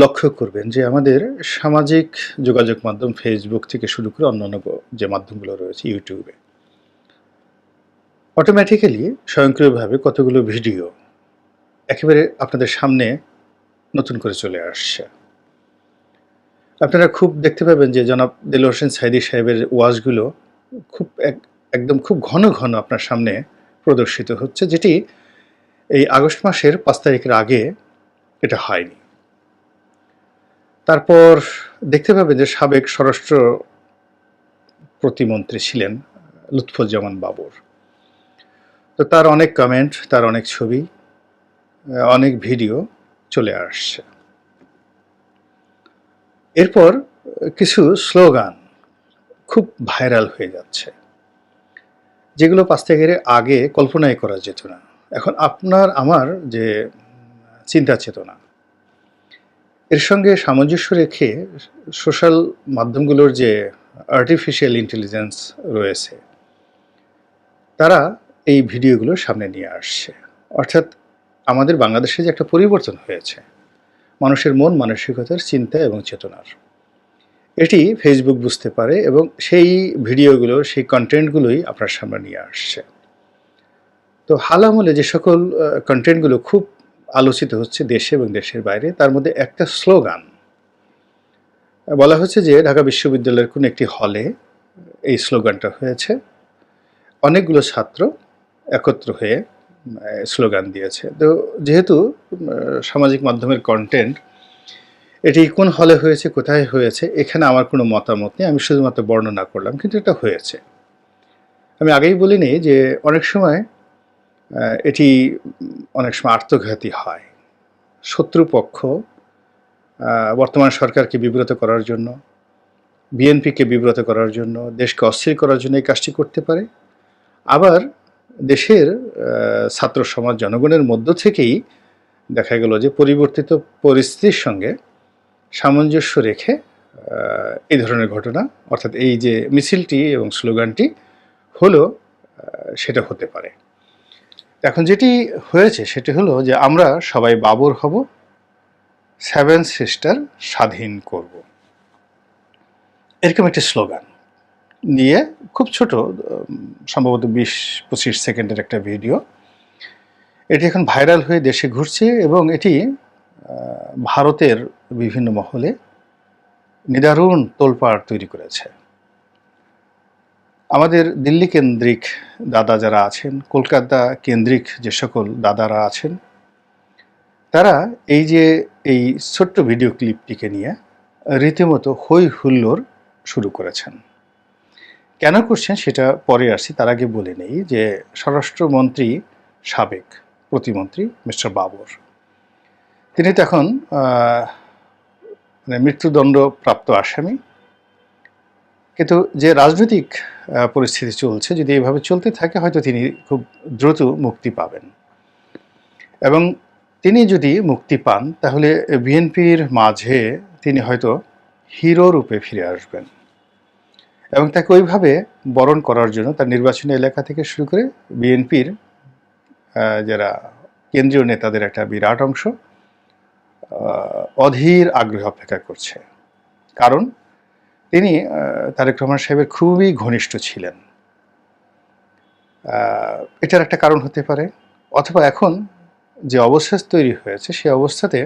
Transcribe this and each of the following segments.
লক্ষ্য করবেন যে আমাদের সামাজিক যোগাযোগ মাধ্যম ফেসবুক থেকে শুরু করে অন্যান্য যে মাধ্যমগুলো রয়েছে ইউটিউবে অটোমেটিক্যালি স্বয়ংক্রিয়ভাবে কতগুলো ভিডিও একেবারে আপনাদের সামনে নতুন করে চলে আসছে। আপনারা খুব দেখতে পাবেন যে জনাব দেলোয়ার হোসেন সাঈদী সাহেবের ওয়াজগুলো একদম খুব ঘন ঘন আপনার সামনে প্রদর্শিত হচ্ছে, যেটি এই আগস্ট মাসের ৫ তারিখের আগে এটা হয়নি। তারপর দেখতে পাবেন যে সাবেক স্বরাষ্ট্র প্রতিমন্ত্রী ছিলেন লুৎফুজ্জামান বাবর। তো তার অনেক কমেন্ট, তার অনেক ছবি, অনেক ভিডিও চলে আসছে। এরপর কিছু স্লোগান খুব ভাইরাল হয়ে যাচ্ছে, যেগুলো ৫ তারিখের আগে কল্পনাই করা যেত না। এখন আপনার আমার যে চিন্তা চেতনা, এর সঙ্গে সামঞ্জস্য রেখে সোশ্যাল মাধ্যমগুলোর যে আর্টিফিশিয়াল ইন্টেলিজেন্স রয়েছে, তারা এই ভিডিওগুলো সামনে নিয়ে আসছে। অর্থাৎ আমাদের বাংলাদেশে যে একটা পরিবর্তন হয়েছে মানুষের মন মানসিকতার, চিন্তা এবং চেতনার, এটি ফেসবুক বুঝতে পারে এবং সেই ভিডিওগুলো, সেই কন্টেন্টগুলোই আপনার সামনে নিয়ে আসছে। তো হাল আমলে যে সকল কন্টেন্টগুলো খুব আলোচিত হচ্ছে দেশে এবং দেশের বাইরে, তার মধ্যে একটা স্লোগান বলা হচ্ছে যে ঢাকা বিশ্ববিদ্যালয়ের কোনো একটি হলে এই স্লোগানটা হয়েছে। অনেকগুলো ছাত্র একত্র হয়ে স্লোগান দিয়েছে। তো যেহেতু সামাজিক মাধ্যমের কন্টেন্ট, এটি কোন হলে হয়েছে, কোথায় হয়েছে, এখানে আমার কোনো মতামত নেই, আমি শুধুমাত্র বর্ণনা করলাম, কিন্তু এটা হয়েছে। আমি আগেই বলিনি যে অনেক সময় এটি অনেক সময় আত্মঘাতী হয়। শত্রুপক্ষ বর্তমান সরকারকে বিব্রত করার জন্য, বিএনপিকে বিব্রত করার জন্য, দেশকে অস্থির করার জন্য এই কাজটি করতে পারে। আবার দেশের ছাত্র সমাজ, জনগণের মধ্য থেকেই দেখা গেল যে পরিবর্তিত পরিস্থিতির সঙ্গে সামঞ্জস্য রেখে এই ধরনের ঘটনা, অর্থাৎ এই যে মিছিলটি এবং স্লোগানটি হলো, সেটা হতে পারে। এখন যেটি হয়েছে সেটি হলো যে আমরা সবাই বাবর হব, 7 সিস্টার স্বাধীন করব, এরকম একটি স্লোগান নিয়ে খুব ছোট, সম্ভবত ২০-২৫ সেকেন্ডের একটা ভিডিও, এটি এখন ভাইরাল হয়ে দেশে ঘুরছে এবং এটি ভারতের বিভিন্ন মহলে নিদারুণ তোলপাড় তৈরি করেছে। আমাদের দিল্লি কেন্দ্রিক দাদা যারা আছেন, কলকাতা কেন্দ্রিক যে সকল দাদারা আছেন, তারা এই যে এই ছোট্ট ভিডিও ক্লিপটিকে নিয়ে রীতিমতো হই হুল্লোড় শুরু করেছেন। কেন করছেন সেটা পরে আসছি, তার আগে বলে নেই যে স্বরাষ্ট্রমন্ত্রী, সাবেক প্রতিমন্ত্রী মিস্টার বাবর, তিনি তো এখন মৃত্যুদণ্ডপ্রাপ্ত আসামি। কিন্তু যে রাজনৈতিক পরিস্থিতি চলছে, যদি এইভাবে চলতে থাকে হয়তো তিনি খুব দ্রুত মুক্তি পাবেন, এবং তিনি যদি মুক্তি পান তাহলে বিএনপির মাঝে তিনি হয়তো হিরো রূপে ফিরে আসবেন এবং তাকে ওইভাবে বরণ করার জন্য তার নির্বাচনী এলাকা থেকে শুরু করে বিএনপির যারা কেন্দ্রীয় নেতাদের একটা বিরাট অংশ অধীর আগ্রহে অপেক্ষা করছে। কারণ তিনি তারেক রহমান সাহেবের খুবই ঘনিষ্ঠ ছিলেন। এটার একটা কারণ হতে পারে, অথবা এখন যে অবস্থা তৈরি হয়েছে সেই অবস্থাতে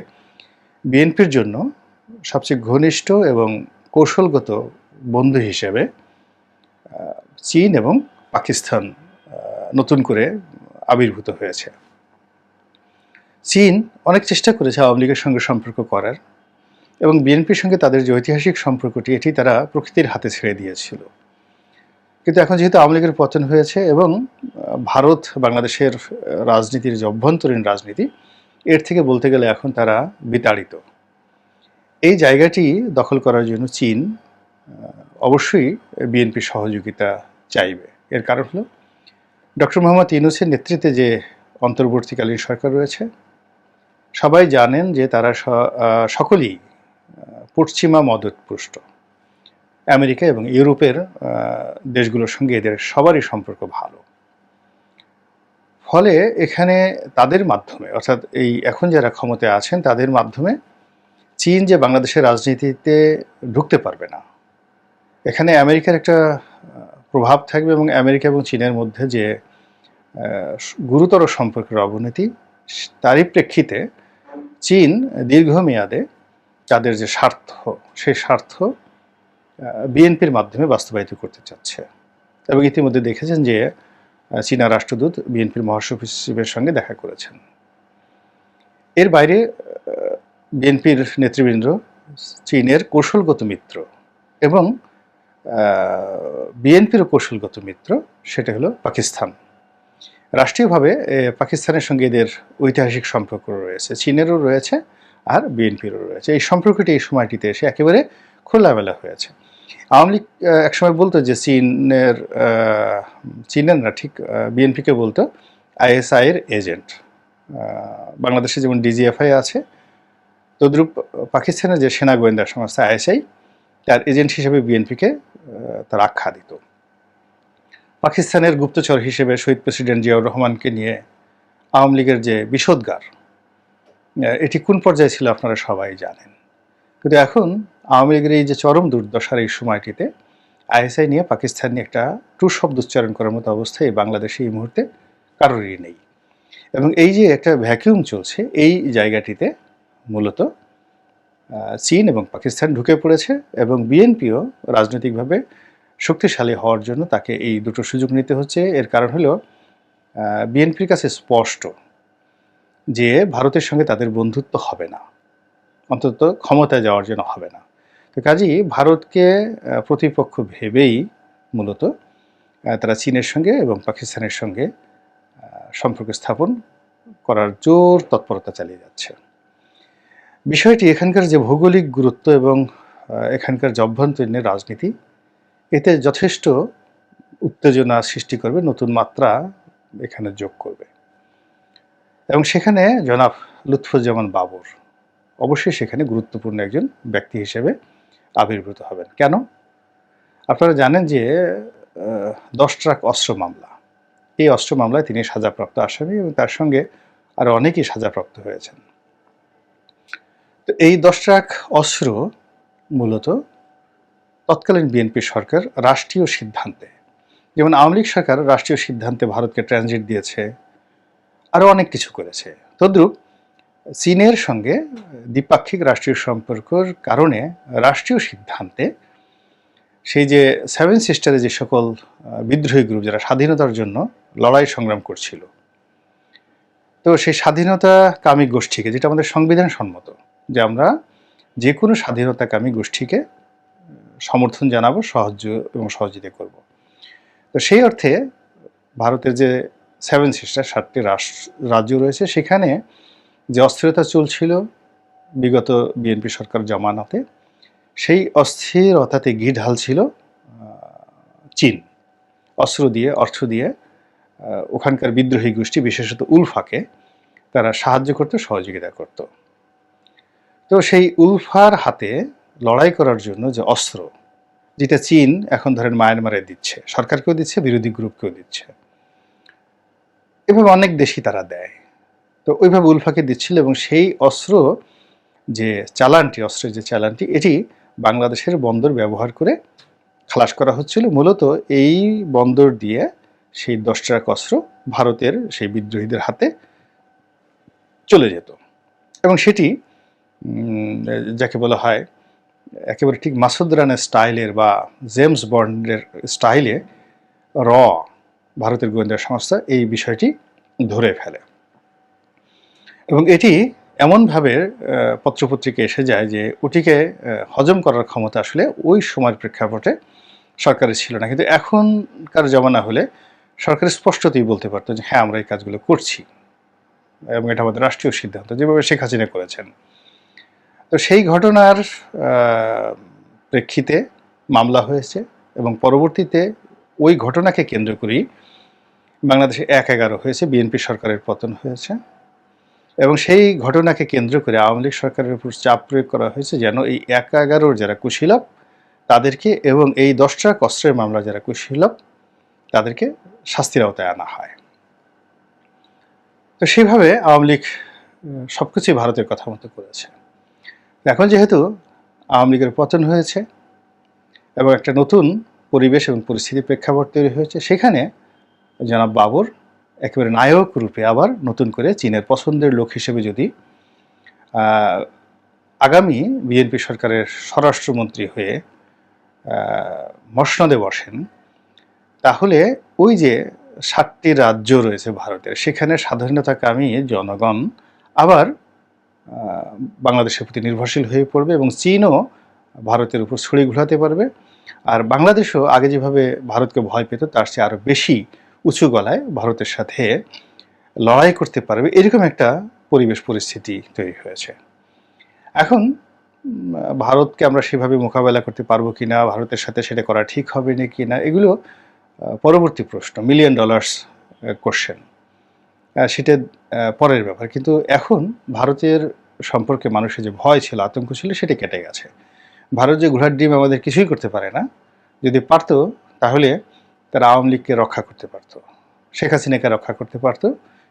বিএনপির জন্য সবচেয়ে ঘনিষ্ঠ এবং কৌশলগত বন্ধু হিসেবে চীন এবং পাকিস্তান নতুন করে আবির্ভূত হয়েছে। চীন অনেক চেষ্টা করেছে আওয়ামী লীগের সঙ্গে সম্পর্ক করার, এবং বিএনপির সঙ্গে তাদের যে ঐতিহাসিক সম্পর্কটি, এটি তারা প্রকৃতির হাতে ছেড়ে দিয়েছিল। কিন্তু এখন যেহেতু আওয়ামী লীগের পতন হয়েছে এবং ভারত বাংলাদেশের রাজনীতির যে অভ্যন্তরীণ রাজনীতি, এর থেকে বলতে গেলে এখন তারা বিতাড়িত। এই জায়গাটি দখল করার জন্য চীন অবশ্যই বিএনপির সহযোগিতা চাইবে। এর কারণ হলো ডক্টর মোহাম্মদ ইউনূসের নেতৃত্বে যে অন্তর্বর্তীকালীন সরকার রয়েছে, সবাই জানেন যে তারা সকলেই পশ্চিমা মদতপুষ্ট। আমেরিকা এবং ইউরোপের দেশগুলোর সঙ্গে এদের সবারই সম্পর্ক ভালো। ফলে এখানে তাদের মাধ্যমে, অর্থাৎ এই এখন যারা ক্ষমতায় আছেন তাদের মাধ্যমে চীন যে বাংলাদেশের রাজনীতিতে ঢুকতে পারবে না, এখানে আমেরিকার একটা প্রভাব থাকবে এবং আমেরিকা এবং চীনের মধ্যে যে গুরুতর সম্পর্কের অবনতি, তারই প্রেক্ষিতে চীন দীর্ঘমেয়াদে তাদের যে স্বার্থ, সেই স্বার্থ বিএনপির মাধ্যমে বাস্তবায়িত করতে চাচ্ছে। এবং ইতিমধ্যে দেখেছেন যে চীনা রাষ্ট্রদূত বিএনপির মহাসচিবের সঙ্গে দেখা করেছেন। এর বাইরে বিএনপির নেতৃবৃন্দ চীনের কৌশলগত মিত্র এবং বিএনপিরও কৌশলগত মিত্র, সেটা হলো পাকিস্তান। রাষ্ট্রীয়ভাবে পাকিস্তানের সঙ্গে এদের ঐতিহাসিক সম্পর্ক রয়েছে, চীনেরও রয়েছে আর বিএনপিরও রয়েছে। এই সম্পর্কটি এই সময়টিতে এসে একেবারে খোলামেলা হয়েছে। আওয়ামী লীগ একসময় বলতো যে চীনের না, ঠিক বিএনপিকে বলতো আইএসআইয়ের এজেন্ট। বাংলাদেশে যেমন ডিজিএফআই আছে, তদ্রূপ পাকিস্তানের যে সেনা গোয়েন্দা সংস্থা আইএসআই, তার এজেন্ট হিসেবে বিএনপিকে তার আখ্যা দিত। পাকিস্তানের গুপ্তচর হিসেবে শহীদ প্রেসিডেন্ট জিয়াউর রহমানকে নিয়ে আওয়ামী লীগের যে বিষোদ্গার, এটি কোন পর্যায়ে ছিল আপনারা সবাই জানেন। কিন্তু এখন আওয়ামী লীগের এই যে চরম দুর্দশার এই সময়টিতে আইএসআই নিয়ে পাকিস্তান নিয়ে একটা টু শব্দ উচ্চারণ করার মতো অবস্থায় বাংলাদেশে এই মুহূর্তে কারোরই নেই। এবং এই যে একটা ভ্যাকিউম চলছে, এই জায়গাটিতে মূলত চীন এবং পাকিস্তান ঢুকে পড়েছে এবং বিএনপিও রাজনৈতিকভাবে শক্তিশালী হওয়ার জন্য তাকে এই দুটো সুযোগ নিতে হচ্ছে। এর কারণ হলো বিএনপির কাছে স্পষ্ট যে ভারতের সঙ্গে তাদের বন্ধুত্ব হবে না, অন্তত ক্ষমতায় যাওয়ার জন্য হবে না। তো কাজেই ভারতকে প্রতিপক্ষ ভেবেই মূলত তারা চীনের সঙ্গে এবং পাকিস্তানের সঙ্গে সম্পর্ক স্থাপন করার জোর তৎপরতা চালিয়ে যাচ্ছে। বিষয়টি এখানকার যে ভৌগোলিক গুরুত্ব এবং এখানকার যে অভ্যন্তরীণ রাজনীতি, এতে যথেষ্ট উত্তেজনা সৃষ্টি করবে, নতুন মাত্রা এখানে যোগ করবে। এবং সেখানে জনাব লুৎফুজ্জামান বাবর অবশ্যই সেখানে গুরুত্বপূর্ণ একজন ব্যক্তি হিসেবে আবির্ভূত হবেন। কেন? আপনারা জানেন যে 10 ট্রাক অস্ত্র মামলা, এই অস্ত্র মামলায় তিনি সাজাপ্রাপ্ত আসামি এবং তার সঙ্গে আরও অনেকেই সাজাপ্রাপ্ত হয়েছেন। তো এই 10 ট্রাক অস্ত্র মূলত তৎকালীন বিএনপি সরকার রাষ্ট্রীয় সিদ্ধান্তে, যেমন আওয়ামী লীগ সরকার রাষ্ট্রীয় সিদ্ধান্তে ভারতকে ট্রানজিট দিয়েছে, আরও অনেক কিছু করেছে, তদ্রূপ চীনের সঙ্গে দ্বিপাক্ষিক রাষ্ট্রীয় সম্পর্কের কারণে রাষ্ট্রীয় সিদ্ধান্তে সেই যে 7 সিস্টারে যে সকল বিদ্রোহী গ্রুপ যারা স্বাধীনতার জন্য লড়াই সংগ্রাম করছিল, তো সেই স্বাধীনতাকামী গোষ্ঠীকে, যেটা আমাদের সংবিধান সম্মত যে আমরা যে কোনো স্বাধীনতাকামী গোষ্ঠীকে সমর্থন জানাবো, সাহায্য এবং সহযোগিতা করব, তো সেই অর্থে ভারতের যে 7 সিস্টার 7টি রাজ্য রয়েছে, সেখানে যে অস্থিরতা চলছিল বিগত বিএনপি সরকার জামানাতে, সেই অস্থিরতাতে ঘি ঢালছিল চীন, অস্ত্র দিয়ে, অর্থ দিয়ে ওখানকার বিদ্রোহী গোষ্ঠী, বিশেষত উলফাকে তারা সাহায্য করত, সহযোগিতা করত। তো সেই উলফার হাতে লড়াই করার জন্য যে অস্ত্র, যেটা চীন এখন ধরেন মায়ানমারে দিচ্ছে, সরকারকেও দিচ্ছে, বিরোধী গ্রুপকেও দিচ্ছে, এভাবে অনেক দেশই তারা দেয়। তো ওইভাবে উলফাকে দিচ্ছিল এবং সেই অস্ত্র যে চালানটি, অস্ত্রের যে চালানটি, এটি বাংলাদেশের বন্দর ব্যবহার করে খালাস করা হচ্ছিল। মূলত এই বন্দর দিয়ে সেই 10 ট্রাক অস্ত্র ভারতের সেই বিদ্রোহীদের হাতে চলে যেত এবং সেটি যাকে বলা হয় একেবারে ঠিক মাসুদ রানের স্টাইলের বা জেমস বন্ডের স্টাইলে ভারতের গোয়েন্দা সংস্থা এই বিষয়টি ধরে ফেলে এবং এটি এমনভাবে পত্রপত্রিকা এসে যায় যে ওটিকে হজম করার ক্ষমতা আসলে ওই সময়ের প্রেক্ষাপটে সরকারের ছিল না। কিন্তু এখনকার জমানা হলে সরকার স্পষ্টতই বলতে পারতো যে হ্যাঁ, আমরা এই কাজগুলো করছি এবং এটা আমাদের রাষ্ট্রীয় সিদ্ধান্ত, যেভাবে শেখ হাসিনা করেছেন। তো সেই ঘটনার প্রেক্ষিতে মামলা হয়েছে এবং পরবর্তীতে ওই ঘটনাকে কেন্দ্র করেই বাংলাদেশে 1/11 হয়েছে, বিএনপি সরকারের পতন হয়েছে এবং সেই ঘটনাকে কেন্দ্র করে আওয়ামী লীগ সরকারের উপর চাপ প্রয়োগ করা হয়েছে যেন এই 1/11 যারা কুশীলব তাদেরকে এবং এই 10 ট্রাক অস্ত্রের মামলা যারা কুশীলব তাদেরকে শাস্তির আওতায় আনা হয়। তো সেইভাবে আওয়ামী লীগ সবকিছুই ভারতের কথা মতো করেছে। এখন যেহেতু আওয়ামী লীগের পতন হয়েছে এবং একটা নতুন পরিবেশ এবং পরিস্থিতির প্রেক্ষাপট তৈরি হয়েছে, সেখানে জনাব বাবর একেবারে নায়ক রূপে আবার নতুন করে চীনের পছন্দের লোক হিসেবে যদি আগামী বিএনপি সরকারের স্বরাষ্ট্রমন্ত্রী হয়ে মসনদে বসেন, তাহলে ওই যে 7টি রাজ্য রয়েছে ভারতের, সেখানে স্বাধীনতাকামী জনগণ আবার বাংলাদেশের প্রতি নির্ভরশীল হয়ে পড়বে এবং চীনও ভারতের উপর ছড়ি ঘোরাতে পারবে। আর বাংলাদেশও আগে যেভাবে ভারতকে ভয় পেত তার চেয়ে আরও বেশি উঁচু গলায় ভারতের সাথে লড়াই করতে পারবে, এরকম একটা পরিবেশ পরিস্থিতি তৈরি হয়েছে। এখন ভারতকে আমরা সেভাবে মোকাবেলা করতে পারবো কিনা, ভারতের সাথে সেটা করা ঠিক হবে না কি না, এগুলো পরবর্তী প্রশ্ন, $1,000,000 কোশ্চেন, সেটা পরের ব্যাপার। কিন্তু এখন ভারতের সম্পর্কে মানুষের যে ভয় ছিল, আতঙ্ক ছিল, সেটা কেটে গেছে। ভারত যে ঘোড়ার ডিম আমাদের কিছুই করতে পারে না, যদি পারতো তাহলে তারা আওয়ামী লীগকে রক্ষা করতে পারতো, শেখ হাসিনাকে রক্ষা করতে পারতো,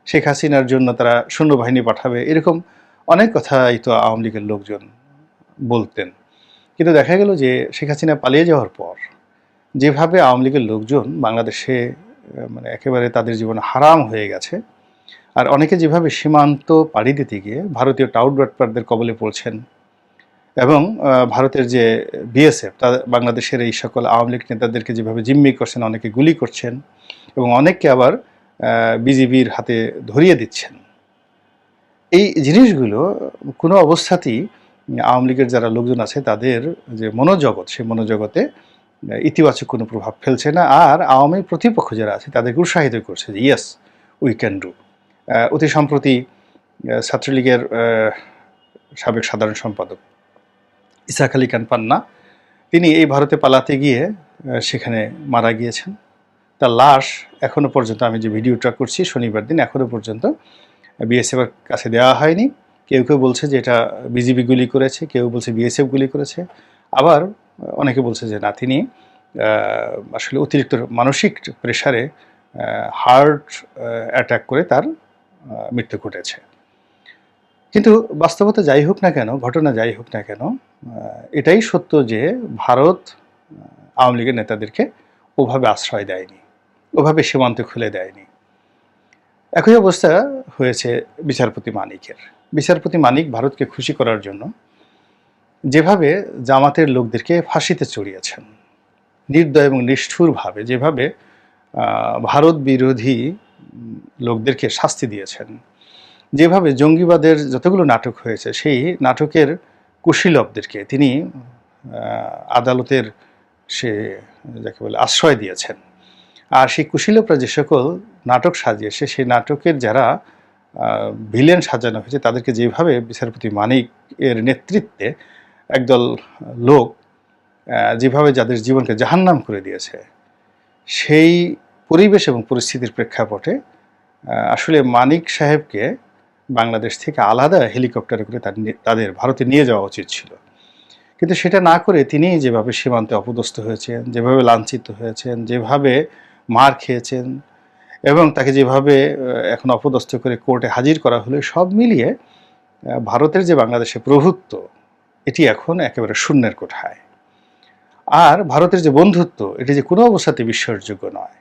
শেখ হাসিনার জন্য তারা সৈন্যবাহিনী পাঠাবে, এরকম অনেক কথাই তো আওয়ামী লীগের লোকজন বলতেন। কিন্তু দেখা গেল যে শেখ হাসিনা পালিয়ে যাওয়ার পর যেভাবে আওয়ামী লীগের লোকজন বাংলাদেশে মানে একেবারে তাদের জীবন হারাম হয়ে গেছে, আর অনেকে যেভাবে সীমান্ত পাড়ি দিতে গিয়ে ভারতীয় টাউট বাটপারদের কবলে পড়ছেন, এবং ভারতের যে বিএসএফ তাদের বাংলাদেশের এই সকল আওয়ামী লীগ নেতাদেরকে যেভাবে জিম্মি করছেন, অনেকে গুলি করছেন এবং অনেককে আবার বিজিবির হাতে ধরিয়ে দিচ্ছেন, এই জিনিসগুলো কোনো অবস্থাতেই আওয়ামী লীগের যারা লোকজন আছে তাদের যে মনোজগৎ, সেই মনোজগতে ইতিবাচক কোনো প্রভাব ফেলছে না। আর আওয়ামী প্রতিপক্ষ যারা আছে তাদেরকে উৎসাহিত করছে যে ইয়েস উই ক্যান ডু। অতি সম্প্রতি ছাত্রলীগের সাবেক সাধারণ সম্পাদক ইসাক আলী খান পান্না, তিনি এই ভারতে পালাতে গিয়ে সেখানে মারা গিয়েছেন। তার লাশ এখনও পর্যন্ত, আমি যে ভিডিওটা করছি শনিবার দিন, এখনও পর্যন্ত বিএসএফের কাছে দেওয়া হয়নি। কেউ কেউ বলছে যে এটা বিজিবি গুলি করেছে, কেউ বলছে বিএসএফ গুলি করেছে, আবার অনেকে বলছে যে না, তিনি আসলে অতিরিক্ত মানসিক প্রেশারে হার্ট অ্যাটাক করে তার মৃত্যু ঘটেছে। কিন্তু বাস্তবতা যাই হোক না কেন, ঘটনা যাই হোক না কেন, এটাই সত্য যে ভারত আওয়ামী লীগের নেতাদেরকে ওভাবে আশ্রয় দেয়নি, ওভাবে সীমান্ত খুলে দেয়নি। একই অবস্থা হয়েছে বিচারপতি মানিকের। বিচারপতি মানিক ভারতকে খুশি করার জন্য যেভাবে জামাতের লোকদেরকে ফাঁসিতে চড়িয়েছেন, নির্দয় এবং নিষ্ঠুরভাবে যেভাবে ভারত বিরোধী লোকদেরকে শাস্তি দিয়েছেন, যেভাবে জঙ্গিবাদের যতগুলো নাটক হয়েছে সেই নাটকের কুশীলবদেরকে তিনি আদালতের সে যাকে বলে আশ্রয় দিয়েছেন, আর সেই কুশীলবরা যে সকল নাটক সাজিয়েছে সেই নাটকের যারা ভিলেন সাজানো হয়েছে তাদেরকে যেভাবে বিচারপতি মানিক এর নেতৃত্বে একদল লোক যেভাবে যাদের জীবনকে জাহান্নাম করে দিয়েছে, সেই পরিবেশ এবং পরিস্থিতির প্রেক্ষাপটে আসলে মানিক সাহেবকে বাংলাদেশ থেকে আলাদা হেলিকপ্টারে করে তাদের ভারতে নিয়ে যাওয়া উচিত ছিল। কিন্তু সেটা না করে তিনি যেভাবে সীমান্তে অপদস্থ হয়েছেন, যেভাবে লাঞ্ছিত হয়েছেন, যেভাবে মার খেয়েছেন এবং তাকে যেভাবে এখন অপদস্থ করে কোর্টে হাজির করা হলো, সব মিলিয়ে ভারতের যে বাংলাদেশে প্রভুত্ব, এটি এখন একেবারে শূন্যের কোঠায়। আর ভারতের যে বন্ধুত্ব, এটি যে কোনো অবস্থাতে বিশ্বাসযোগ্য নয়,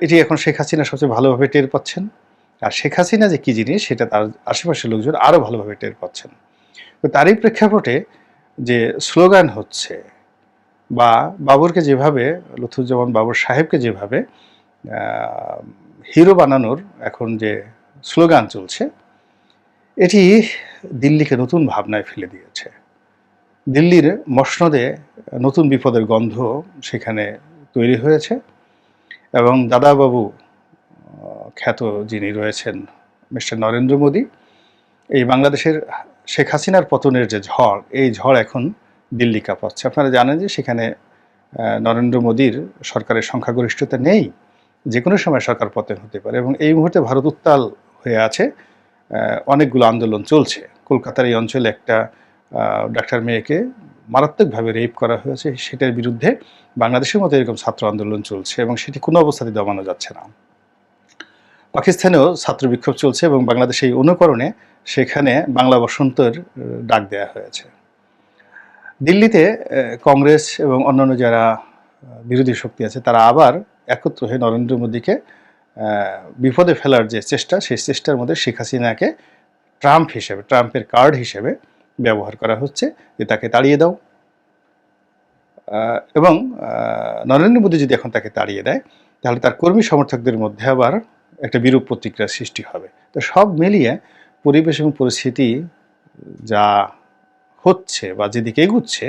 এটি এখন শেখ হাসিনা সবচেয়ে ভালোভাবে টের পাচ্ছেন। আর শেখ হাসিনা যে কী জিনিস সেটা তার আশেপাশের লোকজন আরও ভালোভাবে টের পাচ্ছেন। তো তারই প্রেক্ষাপটে যে স্লোগান হচ্ছে, বা বাবরকে যেভাবে, লুৎফুজ্জামান বাবর সাহেবকে যেভাবে হিরো বানানোর এখন যে স্লোগান চলছে, এটি দিল্লিকে নতুন ভাবনায় ফেলে দিয়েছে। দিল্লির মসনদে নতুন বিপদের গন্ধ সেখানে তৈরি হয়েছে এবং দাদাবাবু খ্যাত যিনি রয়েছেন মিস্টার নরেন্দ্র মোদী, এই বাংলাদেশের শেখ হাসিনার পতনের যে ঝড়, এই ঝড় এখন দিল্লি কাঁপাচ্ছে। আপনারা জানেন যে সেখানে নরেন্দ্র মোদীর সরকারের সংখ্যাগরিষ্ঠতা নেই, যে কোনো সময় সরকার পতন হতে পারে এবং এই মুহূর্তে ভারত উত্তাল হয়ে আছে, অনেকগুলো আন্দোলন চলছে। কলকাতার এই অঞ্চলে একটা ডাক্তার মেয়েকে মারাত্মকভাবে রেপ করা হয়েছে, সেটার বিরুদ্ধে বাংলাদেশের মতো এরকম ছাত্র আন্দোলন চলছে এবং সেটি কোনো অবস্থাতেই দমানো যাচ্ছে না। পাকিস্তানেও ছাত্র বিক্ষোভ চলছে এবং বাংলাদেশে এই অনুকরণে সেখানে বাংলা বসন্তের ডাক দেয়া হয়েছে। দিল্লিতে কংগ্রেস এবং অন্যান্য যারা বিরোধী শক্তি আছে তারা আবার একত্র হয়ে নরেন্দ্র মোদীকে বিপদে ফেলার যে চেষ্টা, সেই চেষ্টার মধ্যে শেখ হাসিনাকে ট্রাম্পের কার্ড হিসেবে ব্যবহার করা হচ্ছে, যে তাকে তাড়িয়ে দাও। এবং নরেন্দ্র মোদী যদি এখন তাকে তাড়িয়ে দেয় তাহলে তার কর্মী সমর্থকদের মধ্যে আবার একটা বিরূপ প্রতিক্রিয়ার সৃষ্টি হবে। তো সব মিলিয়ে পরিবেশ এবং পরিস্থিতি যা হচ্ছে বা যেদিকে এগুচ্ছে,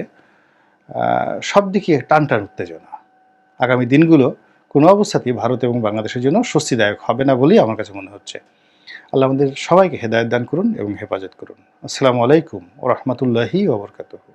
সব দিকে টান উত্তেজনা। আগামী দিনগুলো কোনো অবস্থাতেই ভারত এবং বাংলাদেশের জন্য স্বস্তিদায়ক হবে না বলেই আমার কাছে মনে হচ্ছে। আল্লাহ আমাদের সবাইকে হেদায়েত দান করুন এবং হেফাজত করুন। আসসালামু আলাইকুম ওয়া রাহমাতুল্লাহি ওয়া বারাকাতুহু।